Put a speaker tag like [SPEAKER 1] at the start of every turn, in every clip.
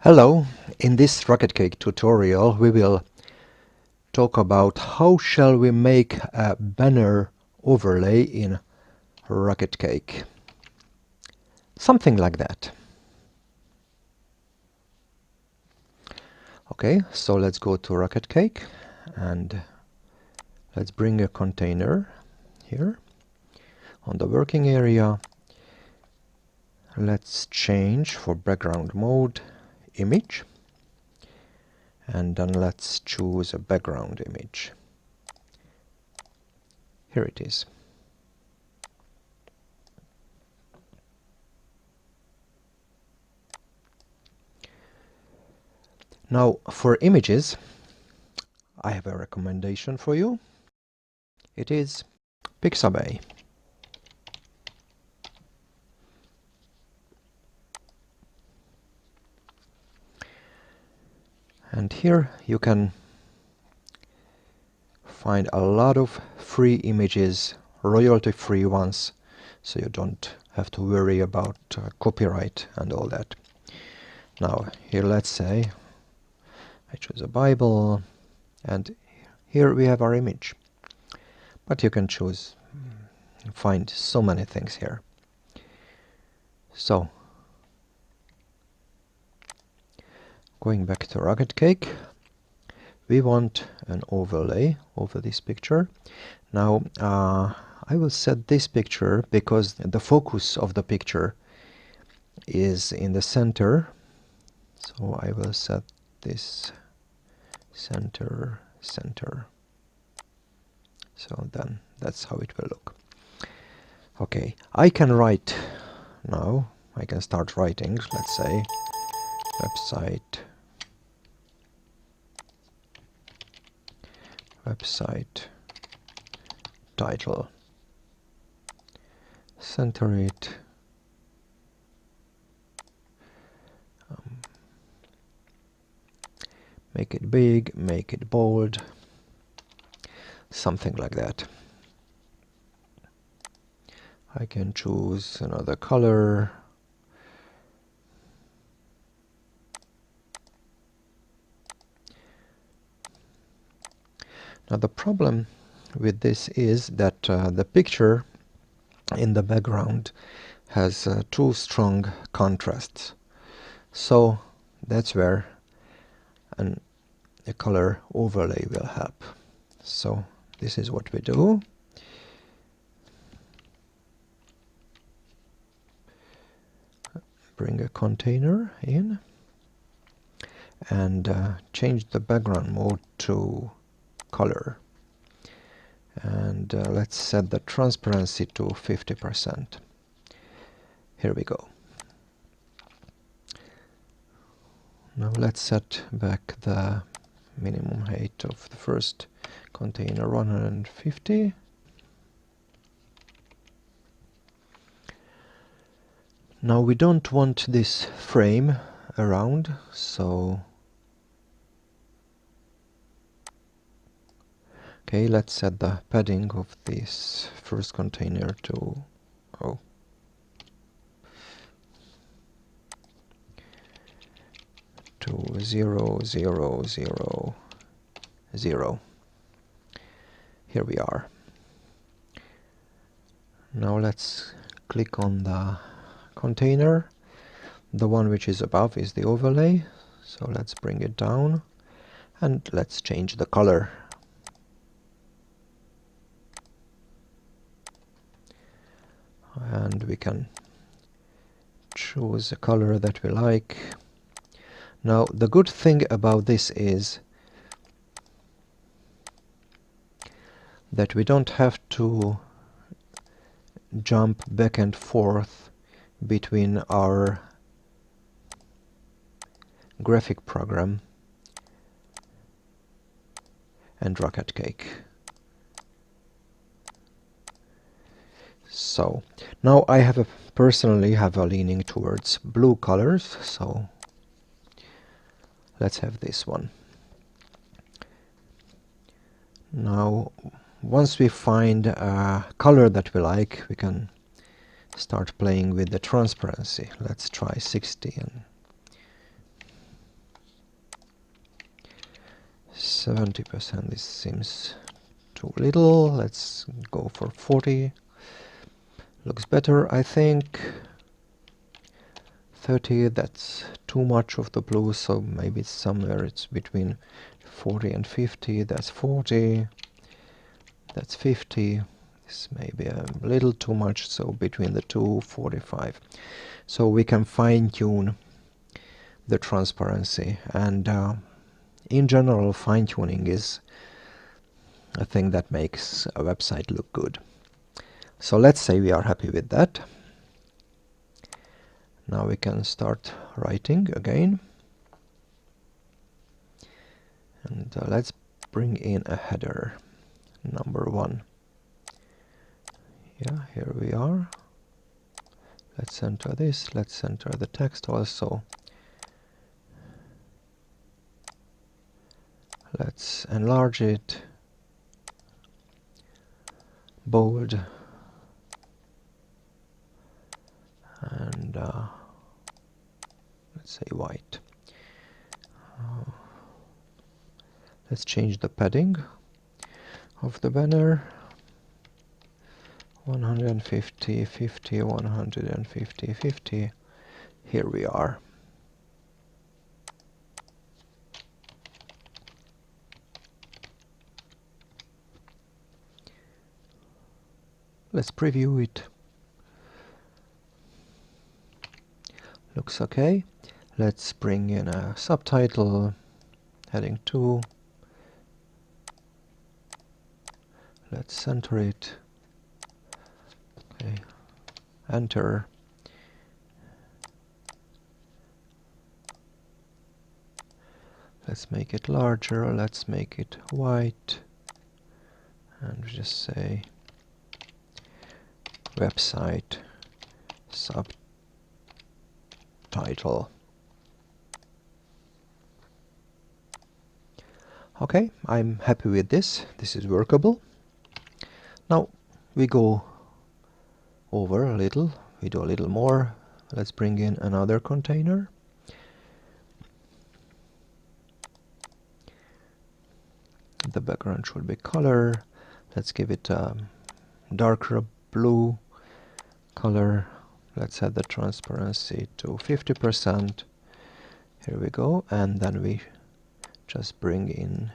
[SPEAKER 1] Hello, in this RocketCake tutorial we will talk about how shall we make a banner overlay in RocketCake. Something like that. Okay, so let's go to RocketCake and let's bring a container here on the working area. Let's change for background mode image, and then let's choose a background image. Here it is. Now for images I have a recommendation for you. It is Pixabay. And here you can find a lot of free images, royalty-free ones, so you don't have to worry about copyright and all that. Now here let's say I choose a Bible, and here we have our image. But you can choose, find so many things here. So going back to RocketCake, we want an overlay over this picture. Now I will set this picture because the focus of the picture is in the center. So I will set this center. So then that's how it will look. Okay, I can write now. I can start writing. Let's say website title. Center it. Make it big, make it bold, something like that. I can choose another color. Now the problem with this is that the picture in the background has too strong contrasts. So that's where a color overlay will help. So this is what we do. Bring a container in and change the background mode to color. And let's set the transparency to 50%. Here we go. Now let's set back the minimum height of the first container, 150. Now we don't want this frame around, so okay, let's set the padding of this first container to 0, 0, 0, 0. Here we are. Now let's click on the container. The one which is above is the overlay, so let's bring it down and let's change the color. And we can choose a color that we like. Now the good thing about this is that we don't have to jump back and forth between our graphic program and RocketCake. So now I personally have a leaning towards blue colors, so let's have this one. Now once we find a color that we like, we can start playing with the transparency. Let's try 60 and 70%, this seems too little. Let's go for 40. Looks better, I think. 30, that's too much of the blue, so maybe it's somewhere it's between 40 and 50. That's 40. That's 50. This may be a little too much, so between the two, 45. So we can fine-tune the transparency, and in general, fine-tuning is a thing that makes a website look good. So let's say we are happy with that. Now we can start writing again. And let's bring in a header, number 1. Yeah, here we are. Let's enter this. Let's enter the text also. Let's enlarge it. Bold. And let's say white. Let's change the padding of the banner. 150, 50, 150, 50. Here we are. Let's preview it. Looks okay. Let's bring in a subtitle, heading 2. Let's center it. Okay. Enter. Let's make it larger. Let's make it white. And just say website subtitle. Okay, I'm happy with this. This is workable. Now we go over a little. We do a little more. Let's bring in another container. The background should be color. Let's give it a darker blue color. Let's set the transparency to 50%. Here we go. And then we just bring in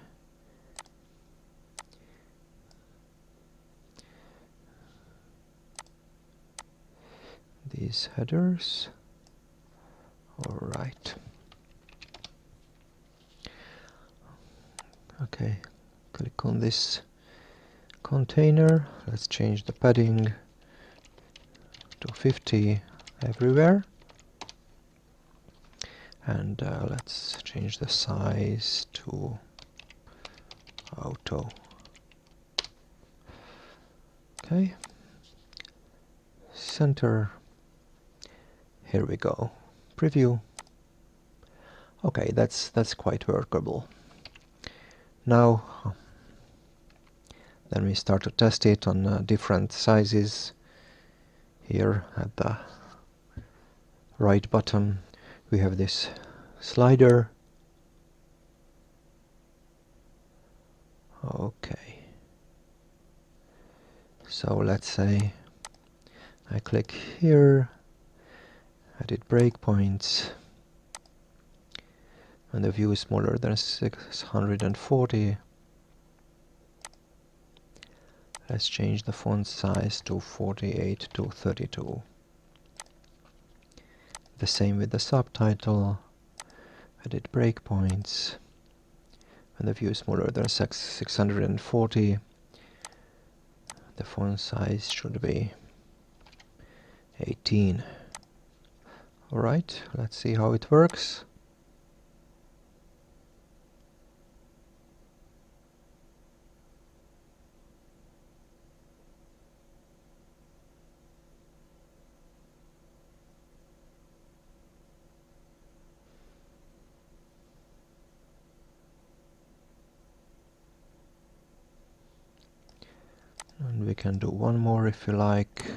[SPEAKER 1] these headers. All right. Okay, click on this container. Let's change the padding to 50 everywhere. And let's change the size to auto. Okay. Center. Here we go. Preview. Okay, that's quite workable. Now, then we start to test it on different sizes. Here at the right bottom, we have this slider. Okay. So let's say I click here, edit breakpoints, and the view is smaller than 640. Let's change the font size to 48 to 32. The same with the subtitle, edit breakpoints, and the view is smaller than 640. The font size should be 18. Alright, let's see how it works. And we can do one more if you like.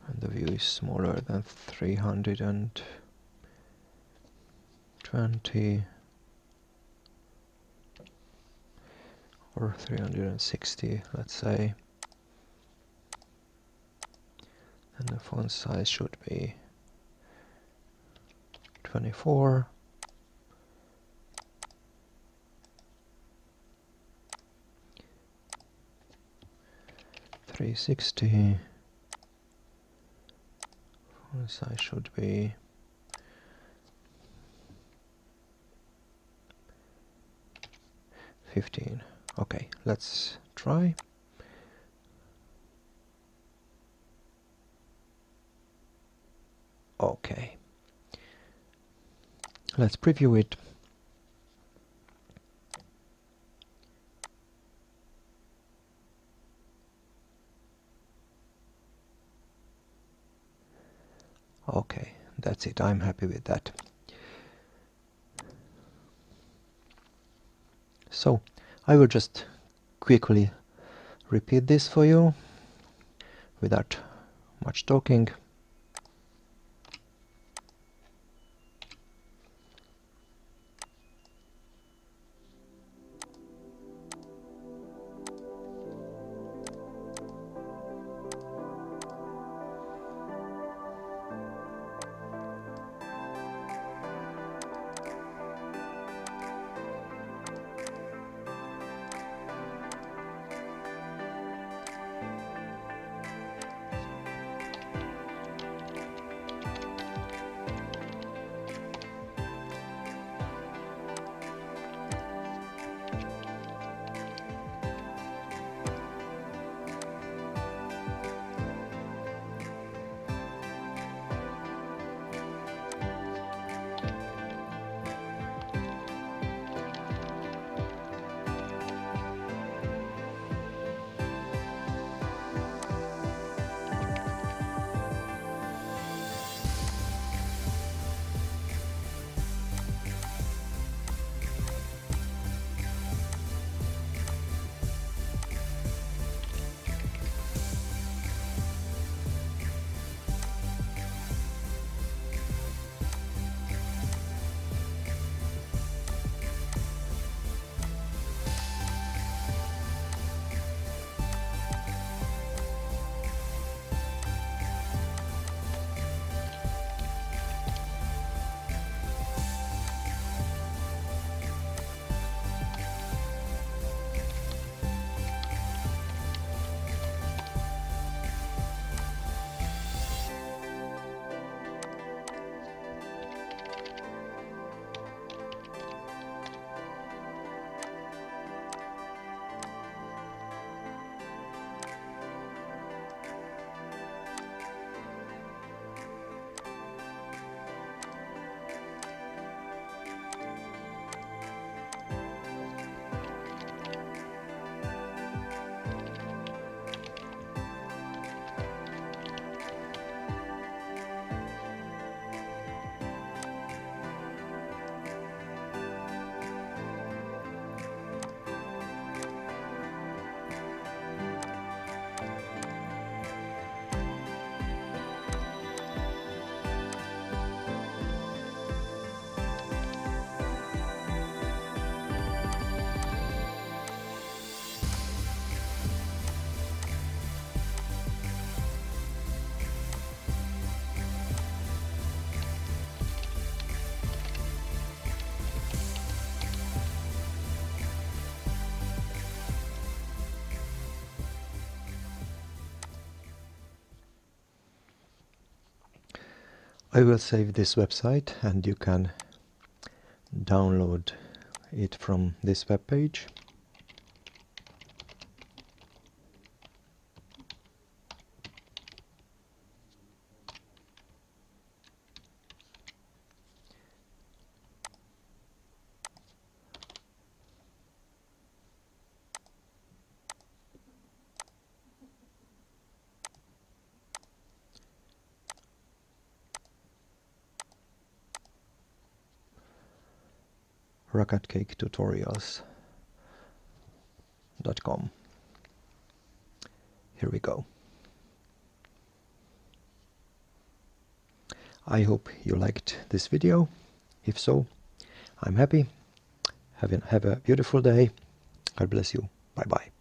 [SPEAKER 1] And the view is smaller than 320. for 360, let's say. And the font size should be 24. .360. Font size should be 15. Okay, let's try. Okay. Let's preview it. Okay, that's it. I'm happy with that. So, I will just quickly repeat this for you without much talking. I will save this website and you can download it from this web page. RocketCake tutorials.com. Here we go. I hope you liked this video. If so, I'm happy. Have a beautiful day. God bless you. Bye bye.